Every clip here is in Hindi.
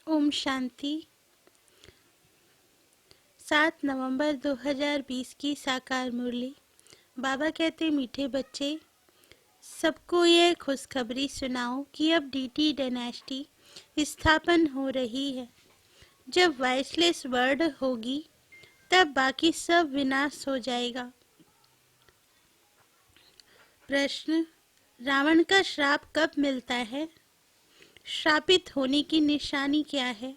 ओम शांति। 7 नवंबर 2020 की साकार मुरली। बाबा कहते, मीठे बच्चे, सबको ये खुशखबरी सुनाओ कि अब डीटी डायनेस्टी स्थापन हो रही है। जब वॉइसलेस वर्ड होगी तब बाकी सब विनाश हो जाएगा। प्रश्न, रावण का श्राप कब मिलता है? श्रापित होने की निशानी क्या है?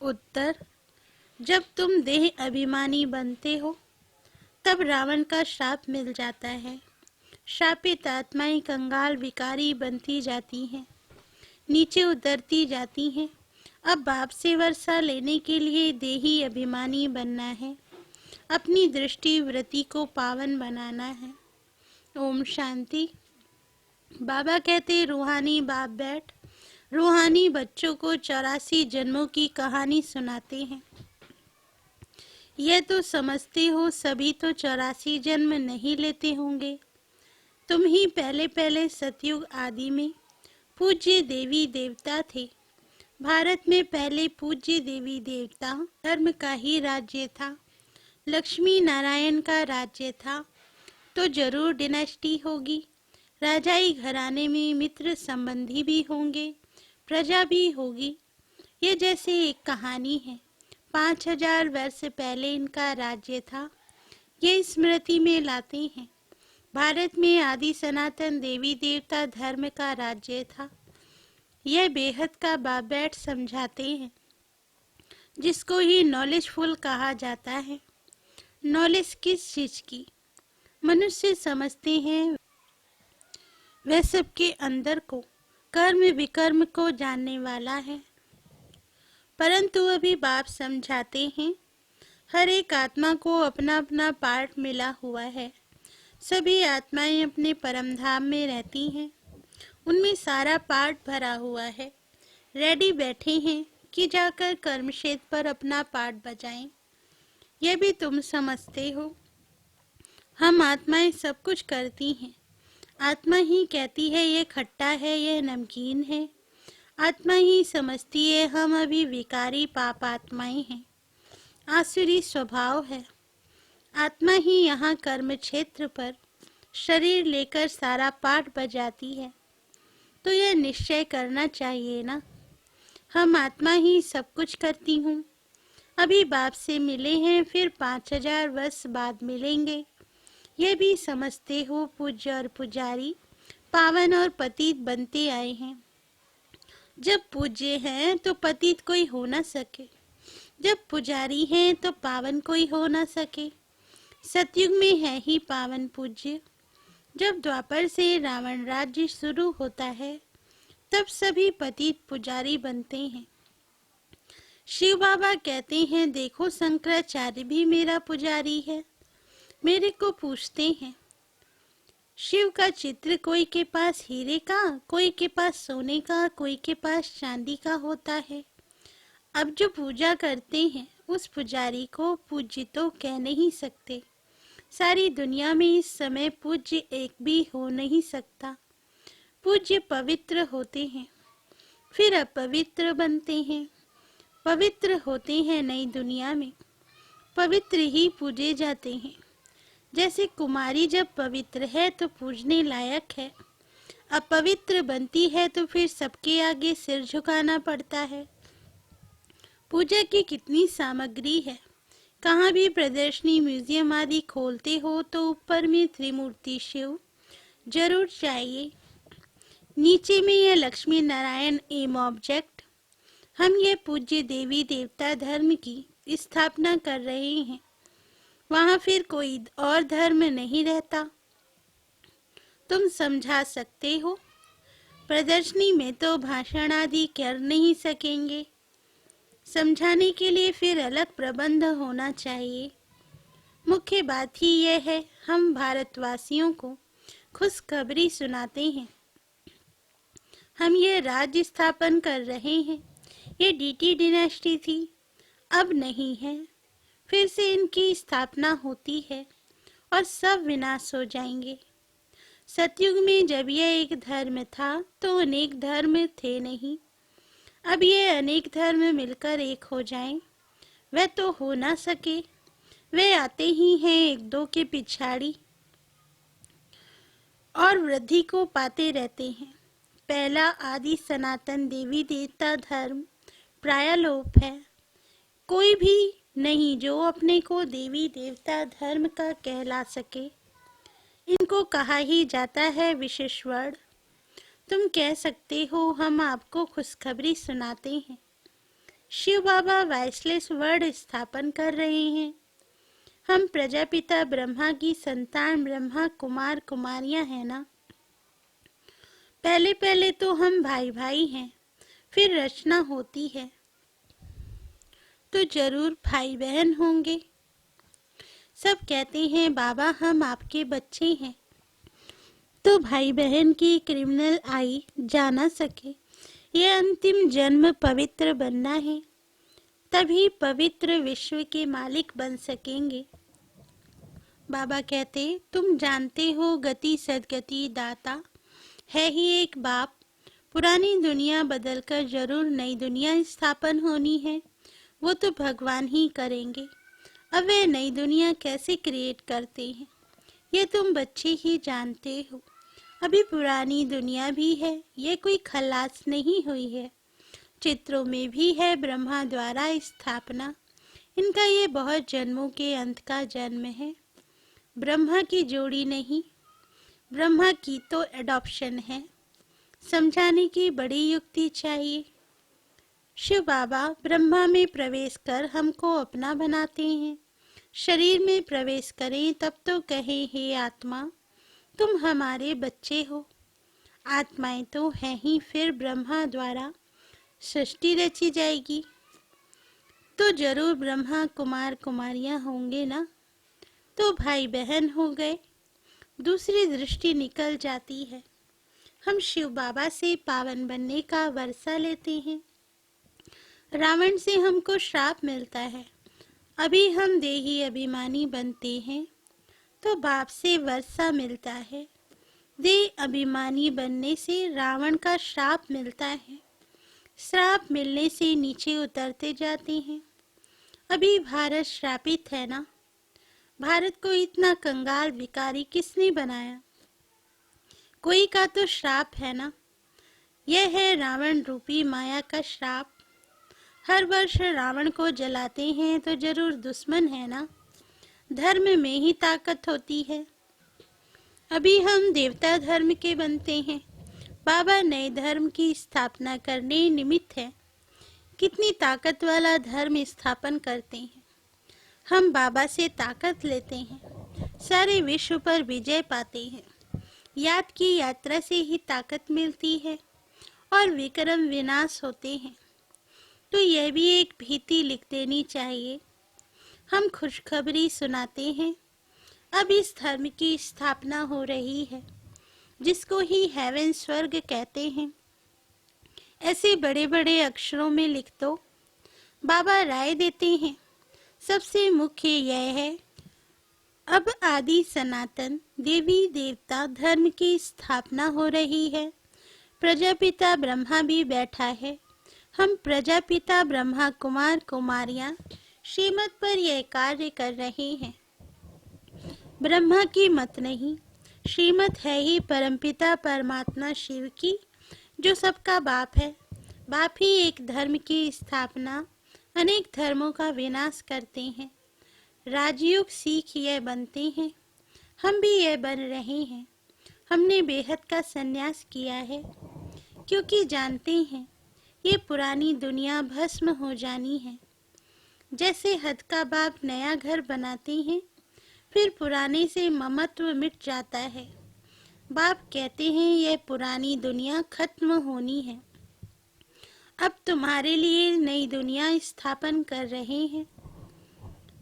उत्तर, जब तुम देह अभिमानी बनते हो तब रावण का श्राप मिल जाता है। श्रापित आत्माएं कंगाल विकारी बनती जाती हैं, नीचे उतरती जाती हैं। अब बाप से वर्षा लेने के लिए देही अभिमानी बनना है, अपनी दृष्टि वृत्ति को पावन बनाना है। ओम शांति। बाबा कहते, रूहानी बाप बैठ रूहानी बच्चों को 84 जन्मों की कहानी सुनाते हैं। यह तो समझते हो सभी तो 84 जन्म नहीं लेते होंगे। तुम ही पहले पहले सतयुग आदि में पूज्य देवी देवता थे। भारत में पहले पूज्य देवी देवता धर्म का ही राज्य था। लक्ष्मी नारायण का राज्य था, तो जरूर डिनेस्टी होगी। राजाई घराने में मित्र संबंधी भी होंगे, प्रजा भी होगी। ये जैसे एक कहानी है। 5000 वर्ष पहले इनका राज्य था। ये स्मृति में लाते हैं। भारत में आदि सनातन देवी देवता धर्म का राज्य था। यह बेहद का बाबैठ समझाते हैं, जिसको ही नॉलेजफुल कहा जाता है। नॉलेज किस चीज की? मनुष्य समझते हैं वह सबके अंदर को, कर्म विकर्म को जानने वाला है। परंतु अभी बाप समझाते हैं, हर एक आत्मा को अपना अपना पार्ट मिला हुआ है। सभी आत्माएं अपने परम धाम में रहती हैं, उनमें सारा पार्ट भरा हुआ है। रेडी बैठे हैं कि जाकर कर्म क्षेत्र पर अपना पार्ट बजाएं। यह भी तुम समझते हो। हम आत्माएं सब कुछ करती हैं। आत्मा ही कहती है ये खट्टा है, यह नमकीन है। आत्मा ही समझती है हम अभी विकारी पाप आत्माएं हैं, आसुरी स्वभाव है। आत्मा ही यहाँ कर्म क्षेत्र पर शरीर लेकर सारा पाठ बजाती है। तो यह निश्चय करना चाहिए ना, हम आत्मा ही सब कुछ करती हूँ। अभी बाप से मिले हैं, फिर 5000 वर्ष बाद मिलेंगे। ये भी समझते हो पूज्य और पुजारी पावन और पतित बनते आए हैं। जब पूज्य हैं तो पतित कोई हो न सके, जब पुजारी हैं तो पावन कोई हो न सके। सतयुग में है ही पावन पूज्य। जब द्वापर से रावण राज्य शुरू होता है तब सभी पतित पुजारी बनते हैं। शिव बाबा कहते हैं, देखो शंकराचार्य भी मेरा पुजारी है। मेरे को पूछते हैं, शिव का चित्र कोई के पास हीरे का, कोई के पास सोने का, कोई के पास चांदी का होता है। अब जो पूजा करते हैं उस पुजारी को पूज्य तो कह नहीं सकते। सारी दुनिया में इस समय पूज्य एक भी हो नहीं सकता। पूज्य पवित्र होते हैं, फिर अपवित्र बनते हैं। पवित्र होते हैं नई दुनिया में, पवित्र ही पूजे जाते हैं। जैसे कुमारी जब पवित्र है तो पूजने लायक है, अपवित्र बनती है तो फिर सबके आगे सिर झुकाना पड़ता है। पूजा की कितनी सामग्री है। कहाँ भी प्रदर्शनी म्यूजियम आदि खोलते हो तो ऊपर में त्रिमूर्ति शिव जरूर चाहिए, नीचे में यह लक्ष्मी नारायण एम ऑब्जेक्ट। हम ये पूज्य देवी देवता धर्म की स्थापना कर रहे हैं। वहाँ फिर कोई और धर्म नहीं रहता। तुम समझा सकते हो। प्रदर्शनी में तो भाषण आदि कर नहीं सकेंगे। समझाने के लिए फिर अलग प्रबंध होना चाहिए। मुख्य बात ही यह है, हम भारतवासियों को खुशखबरी सुनाते हैं। हम ये राज्य स्थापन कर रहे हैं। ये डीटी डिनेस्टी थी, अब नहीं है। फिर से इनकी स्थापना होती है और सब विनाश हो जाएंगे। सतयुग में जब यह एक धर्म था तो अनेक धर्म थे नहीं। अब ये अनेक धर्म मिलकर एक हो जाएं, वह तो हो ना सके। वे आते ही हैं एक दो के पिछाड़ी और वृद्धि को पाते रहते हैं। पहला आदि सनातन देवी देवता धर्म प्राय लोप है। कोई भी नहीं जो अपने को देवी देवता धर्म का कहला सके। इनको कहा ही जाता है विशेष वर्ड। तुम कह सकते हो हम आपको खुशखबरी सुनाते हैं। शिव बाबा वाइसलेस वर्ड स्थापन कर रहे हैं। हम प्रजापिता ब्रह्मा की संतान ब्रह्मा कुमार कुमारियां हैं ना। पहले पहले तो हम भाई भाई हैं, फिर रचना होती है तो जरूर भाई बहन होंगे। सब कहते हैं बाबा हम आपके बच्चे हैं, तो भाई बहन की क्रिमिनल आई जा ना सके। यह अंतिम जन्म पवित्र बनना है, तभी पवित्र विश्व के मालिक बन सकेंगे। बाबा कहते तुम जानते हो गति सदगति दाता है ही एक बाप। पुरानी दुनिया बदलकर जरूर नई दुनिया स्थापन होनी है, वो तो भगवान ही करेंगे। अब वे नई दुनिया कैसे क्रिएट करते हैं ये तुम बच्चे ही जानते हो। अभी पुरानी दुनिया भी है, ये कोई खलास नहीं हुई है। चित्रों में भी है ब्रह्मा द्वारा स्थापना। इनका ये बहुत जन्मों के अंत का जन्म है। ब्रह्मा की जोड़ी नहीं, ब्रह्मा की तो एडॉप्शन है। समझाने की बड़ी युक्ति चाहिए। शिव बाबा ब्रह्मा में प्रवेश कर हमको अपना बनाते हैं। शरीर में प्रवेश करें तब तो कहें हे आत्मा तुम हमारे बच्चे हो। आत्माएं तो हैं ही, फिर ब्रह्मा द्वारा सृष्टि रची जाएगी तो जरूर ब्रह्मा कुमार कुमारियां होंगे ना, तो भाई बहन हो गए। दूसरी दृष्टि निकल जाती है। हम शिव बाबा से पावन बनने का वर्षा लेते हैं। रावण से हमको श्राप मिलता है। अभी हम देही अभिमानी बनते हैं तो बाप से वर्षा मिलता है। देह अभिमानी बनने से रावण का श्राप मिलता है। श्राप मिलने से नीचे उतरते जाते हैं। अभी भारत श्रापित है ना। भारत को इतना कंगाल भिखारी किसने बनाया? कोई का तो श्राप है ना। यह है रावण रूपी माया का श्राप। हर वर्ष रावण को जलाते हैं तो जरूर दुश्मन है ना। धर्म में ही ताकत होती है। अभी हम देवता धर्म के बनते हैं। बाबा नए धर्म की स्थापना करने निमित्त है। कितनी ताकत वाला धर्म स्थापन करते हैं। हम बाबा से ताकत लेते हैं, सारे विश्व पर विजय पाते हैं। याद की यात्रा से ही ताकत मिलती है और विक्रम विनाश होते हैं। तो यह भी एक भीति लिख देनी चाहिए। हम खुशखबरी सुनाते हैं। अब इस धर्म की स्थापना हो रही है, जिसको ही हेवन स्वर्ग कहते हैं। ऐसे बड़े बड़े अक्षरों में लिख दो। बाबा राय देते हैं। सबसे मुख्य यह है, अब आदि सनातन देवी देवता धर्म की स्थापना हो रही है। प्रजापिता ब्रह्मा भी बैठा है। हम प्रजापिता ब्रह्मा कुमार कुमारियां श्रीमत पर यह कार्य कर रहे हैं। ब्रह्मा की मत नहीं, श्रीमत है ही परमपिता परमात्मा शिव की, जो सबका बाप है। बाप ही एक धर्म की स्थापना, अनेक धर्मों का विनाश करते हैं। राजयोग सीख यह बनते हैं। हम भी यह बन रहे हैं। हमने बेहद का संन्यास किया है, क्योंकि जानते हैं ये पुरानी दुनिया भस्म हो जानी है। जैसे हद का बाप नया घर बनाते हैं, फिर पुराने से ममत्व मिट जाता है। बाप कहते हैं यह पुरानी दुनिया खत्म होनी है। अब तुम्हारे लिए नई दुनिया स्थापन कर रहे हैं।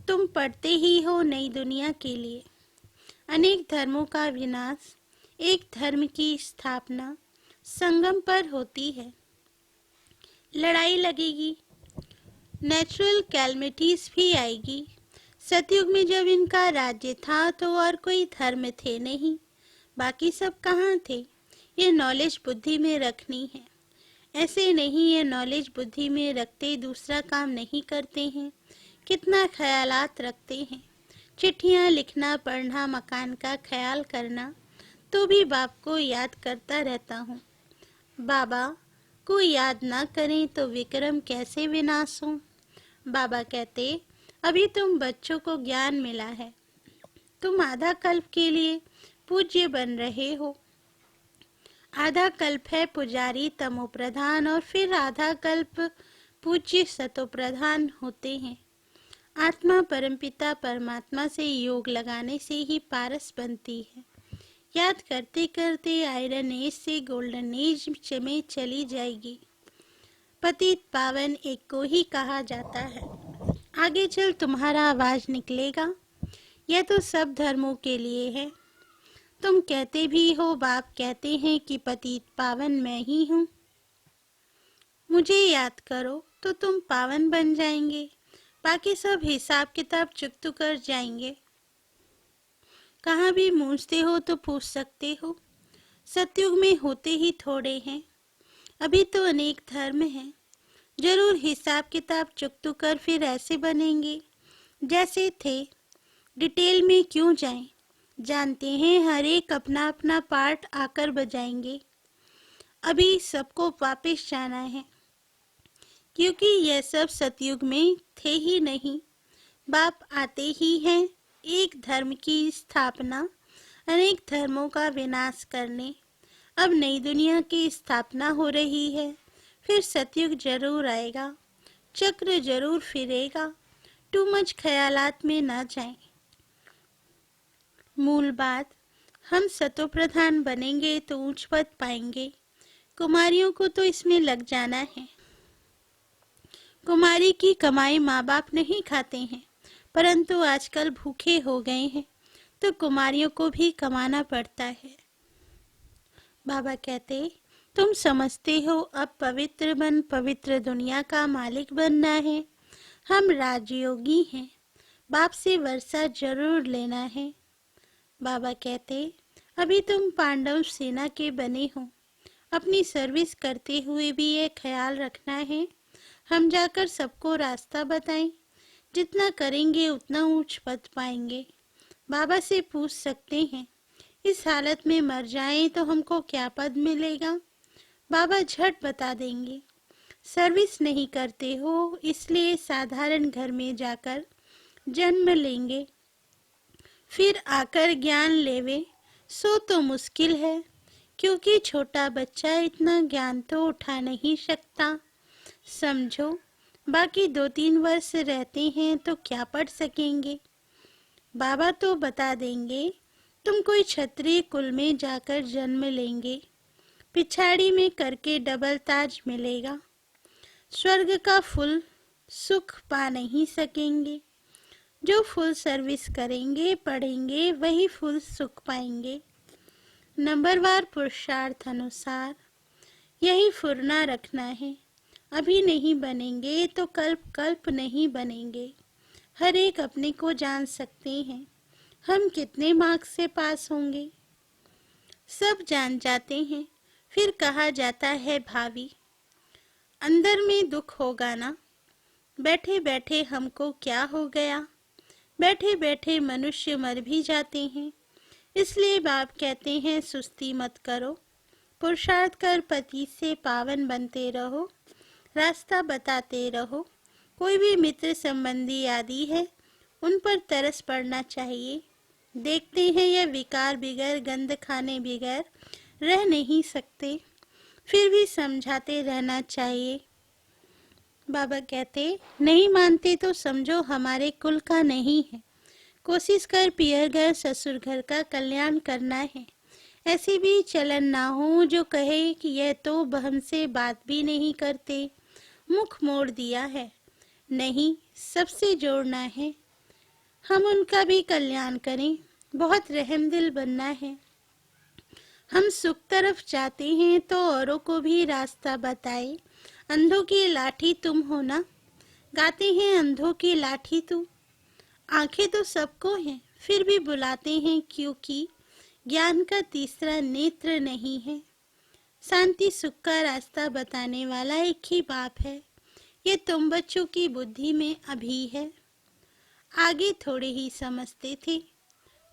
तुम पढ़ते ही हो नई दुनिया के लिए। अनेक धर्मों का विनाश, एक धर्म की स्थापना संगम पर होती है। लड़ाई लगेगी, नेचुरल कैलमिटीज भी आएगी। सतयुग में जब इनका राज्य था तो और कोई धर्म थे नहीं, बाकी सब कहाँ थे? ये नॉलेज बुद्धि में रखनी है। ऐसे नहीं है नॉलेज बुद्धि में रखते दूसरा काम नहीं करते हैं। कितना ख्यालात रखते हैं। चिट्ठियाँ लिखना, पढ़ना, मकान का ख्याल करना, तो भी बाप को याद करता रहता हूँ। बाबा को याद ना करें तो विक्रम कैसे विनाश हो। बाबा कहते, अभी तुम बच्चों को ज्ञान मिला है, तुम आधा कल्प के लिए पूज्य बन रहे हो। आधा कल्प है पुजारी तमो प्रधान और फिर आधा कल्प पूज्य सतो प्रधान होते हैं। आत्मा परमपिता परमात्मा से योग लगाने से ही पारस बनती है। याद करते करते आयरन एज से गोल्डन एज में चली जाएगी। पतित पावन एक को ही कहा जाता है। आगे चल तुम्हारा आवाज निकलेगा। यह तो सब धर्मों के लिए है। तुम कहते भी हो, बाप कहते हैं कि पतित पावन मैं ही हूँ। मुझे याद करो तो तुम पावन बन जाएंगे। बाकी सब हिसाब किताब चुकतू कर जाएंगे। कहाँ भी पूछते हो तो पूछ सकते हो। सतयुग में होते ही थोड़े हैं, अभी तो अनेक धर्म हैं। जरूर हिसाब किताब चुकतू कर फिर ऐसे बनेंगे जैसे थे। डिटेल में क्यों जाएं? जानते हैं हर एक अपना अपना पार्ट आकर बजाएंगे। अभी सबको वापस जाना है, क्योंकि यह सब सतयुग में थे ही नहीं। बाप आते ही हैं एक धर्म की स्थापना, अनेक धर्मों का विनाश करने। अब नई दुनिया की स्थापना हो रही है, फिर सतयुग जरूर आएगा, चक्र जरूर फिरेगा। टू मच ख्यालात में ना जाएं। मूल बात, हम सतो प्रधान बनेंगे तो ऊंच पद पाएंगे। कुमारियों को तो इसमें लग जाना है। कुमारी की कमाई माँ बाप नहीं खाते हैं, परंतु आजकल भूखे हो गए हैं तो कुमारियों को भी कमाना पड़ता है। बाबा कहते, तुम समझते हो अब पवित्र बन पवित्र दुनिया का मालिक बनना है। हम राजयोगी हैं, बाप से वर्षा जरूर लेना है। बाबा कहते, अभी तुम पांडव सेना के बने हो। अपनी सर्विस करते हुए भी ये ख्याल रखना है हम जाकर सबको रास्ता बताएं। जितना करेंगे उतना ऊंच पद पाएंगे। बाबा से पूछ सकते हैं, इस हालत में मर जाएं तो हमको क्या पद मिलेगा? बाबा झट बता देंगे। सर्विस नहीं करते हो इसलिए साधारण घर में जाकर जन्म लेंगे, फिर आकर ज्ञान लेवे सो तो मुश्किल है, क्योंकि छोटा बच्चा इतना ज्ञान तो उठा नहीं सकता। समझो, बाकी 2-3 वर्ष रहते हैं तो क्या पढ़ सकेंगे? बाबा तो बता देंगे, तुम कोई क्षत्रिय कुल में जाकर जन्म लेंगे, पिछाड़ी में करके डबल ताज मिलेगा। स्वर्ग का फुल सुख पा नहीं सकेंगे। जो फुल सर्विस करेंगे पढ़ेंगे वही फुल सुख पाएंगे। नंबरवार पुरुषार्थ अनुसार यही फुरना रखना है। अभी नहीं बनेंगे तो कल्प कल्प नहीं बनेंगे। हर एक अपने को जान सकते हैं हम कितने मार्क्स से पास होंगे। सब जान जाते हैं, फिर कहा जाता है भावी। अंदर में दुख होगा ना, बैठे बैठे हमको क्या हो गया। बैठे बैठे मनुष्य मर भी जाते हैं। इसलिए बाप कहते हैं सुस्ती मत करो, पुरुषार्थ कर पति से पावन बनते रहो, रास्ता बताते रहो। कोई भी मित्र संबंधी आदि है उन पर तरस पड़ना चाहिए। देखते हैं यह विकार बिगैर गंध खाने बिगैर रह नहीं सकते, फिर भी समझाते रहना चाहिए। बाबा कहते, नहीं मानते तो समझो हमारे कुल का नहीं है। कोशिश कर पियर घर ससुर घर का कल्याण करना है। ऐसी भी चलन ना हो जो कहे कि यह तो हमसे बात भी नहीं करते, मुख मोड़ दिया है। नहीं, सबसे जोड़ना है। हम उनका भी कल्याण करें, बहुत रहमदिल बनना है। हम सुख तरफ जाते हैं तो औरों को भी रास्ता बताए। अंधों की लाठी तुम हो ना, गाते हैं अंधों की लाठी तू। आंखें तो सबको हैं, फिर भी बुलाते हैं क्योंकि ज्ञान का तीसरा नेत्र नहीं है। शांति सुख का रास्ता बताने वाला एक ही बाप है। ये तुम बच्चों की बुद्धि में अभी है, आगे थोड़े ही समझते थे।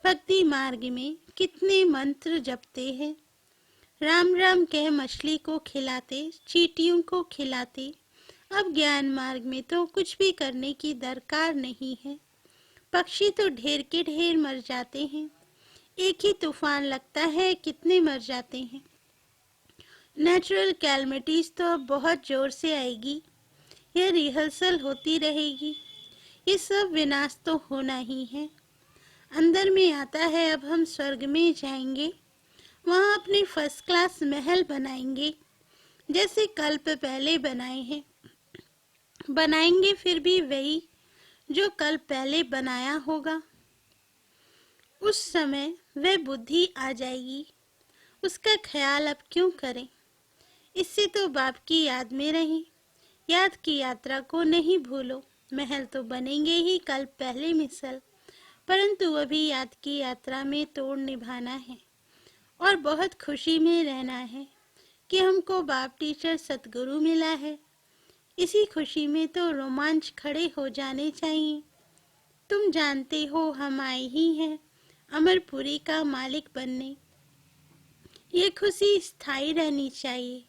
भक्ति मार्ग में कितने मंत्र जपते हैं, राम राम कह मछली को खिलाते, चींटियों को खिलाते। अब ज्ञान मार्ग में तो कुछ भी करने की दरकार नहीं है। पक्षी तो ढेर के ढेर मर जाते हैं, एक ही तूफान लगता है कितने मर जाते हैं। नेचुरल कैलमिटीज तो अब बहुत जोर से आएगी, यह रिहर्सल होती रहेगी। ये सब विनाश तो होना ही है। अंदर में आता है अब हम स्वर्ग में जाएंगे, वहाँ अपने फर्स्ट क्लास महल बनाएंगे, जैसे कल्प पहले बनाए हैं। बनाएंगे फिर भी वही जो कल पहले बनाया होगा। उस समय वह बुद्धि आ जाएगी, उसका ख्याल अब क्यों करें। इससे तो बाप की याद में रहें, याद की यात्रा को नहीं भूलो। महल तो बनेंगे ही कल पहले मिसल, परंतु अभी याद की यात्रा में तोड़ निभाना है और बहुत खुशी में रहना है कि हमको बाप टीचर सतगुरु मिला है। इसी खुशी में तो रोमांच खड़े हो जाने चाहिए। तुम जानते हो हम आए ही हैं अमरपुरी का मालिक बनने। ये खुशी स्थायी रहनी चाहिए,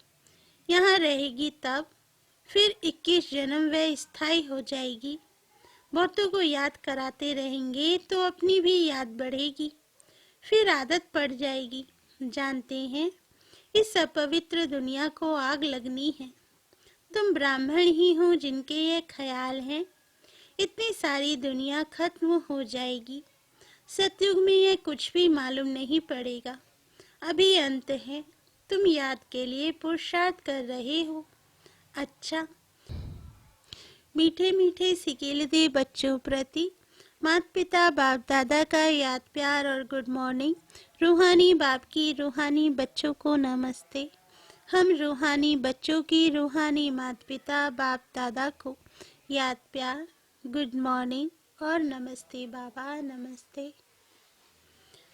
यहाँ रहेगी तब, फिर 21 जन्म वह स्थायी हो जाएगी। बहुतों को याद कराते रहेंगे तो अपनी भी याद बढ़ेगी, फिर आदत पड़ जाएगी। जानते हैं इस अपवित्र दुनिया को आग लगनी है। तुम ब्राह्मण ही हो जिनके ये ख्याल हैं। इतनी सारी दुनिया खत्म हो जाएगी। सतयुग में यह कुछ भी मालूम नहीं पड़ेगा। अभी अंत है, तुम याद के लिए पुरुषार्थ कर रहे हो। अच्छा, मीठे मीठे सिकेलदे बच्चों प्रति माता पिता बाप दादा का याद प्यार और गुड मॉर्निंग। रूहानी बाप की रूहानी बच्चों को नमस्ते। हम रूहानी बच्चों की रूहानी माता पिता बाप दादा को याद प्यार, गुड मॉर्निंग और नमस्ते बाबा, नमस्ते।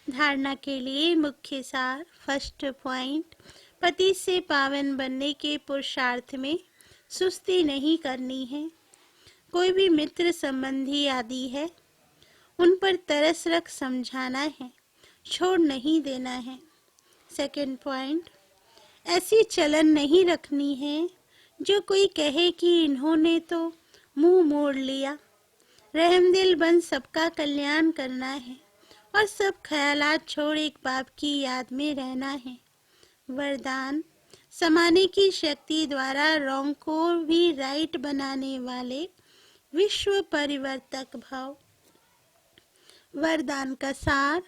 धारणा के लिए मुख्य सार। फर्स्ट पॉइंट, पति से पावन बनने के पुरुषार्थ में सुस्ती नहीं करनी है। कोई भी मित्र संबंधी आदि है, उन पर तरस रख समझाना है, छोड़ नहीं देना है। सेकंड पॉइंट, ऐसी चलन नहीं रखनी है जो कोई कहे कि इन्होंने तो मुंह मोड़ लिया। रहमदिल बन सबका कल्याण करना है और सब ख्यालात छोड़ एक बाप की याद में रहना है। वरदान, समाने की शक्ति द्वारा रॉन्ग को भी राइट बनाने वाले विश्व परिवर्तक भाव। वरदान का सार,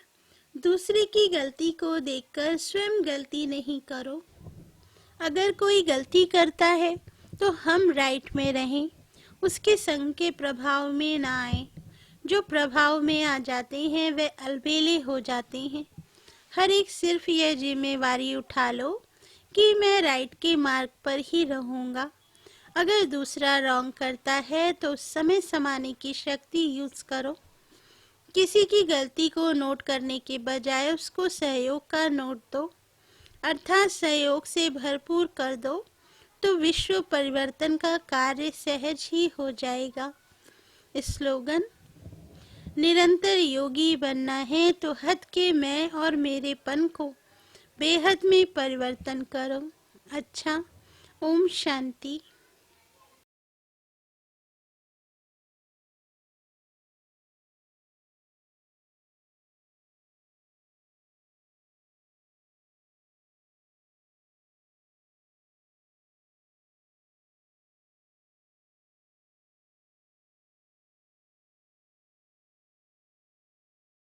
दूसरे की गलती को देखकर स्वयं गलती नहीं करो। अगर कोई गलती करता है तो हम राइट में रहें, उसके संग के प्रभाव में ना आए। जो प्रभाव में आ जाते हैं वे अलबेले हो जाते हैं। हर एक सिर्फ यह जिम्मेवारी उठा लो कि मैं राइट के मार्ग पर ही रहूँगा। अगर दूसरा रॉन्ग करता है तो उस समय समाने की शक्ति यूज करो। किसी की गलती को नोट करने के बजाय उसको सहयोग का नोट दो, अर्थात सहयोग से भरपूर कर दो, तो विश्व परिवर्तन का कार्य सहज ही हो जाएगा। स्लोगन, निरंतर योगी बनना है तो हद के मैं और मेरेपन को बेहद में परिवर्तन करो। अच्छा, ओम शांति।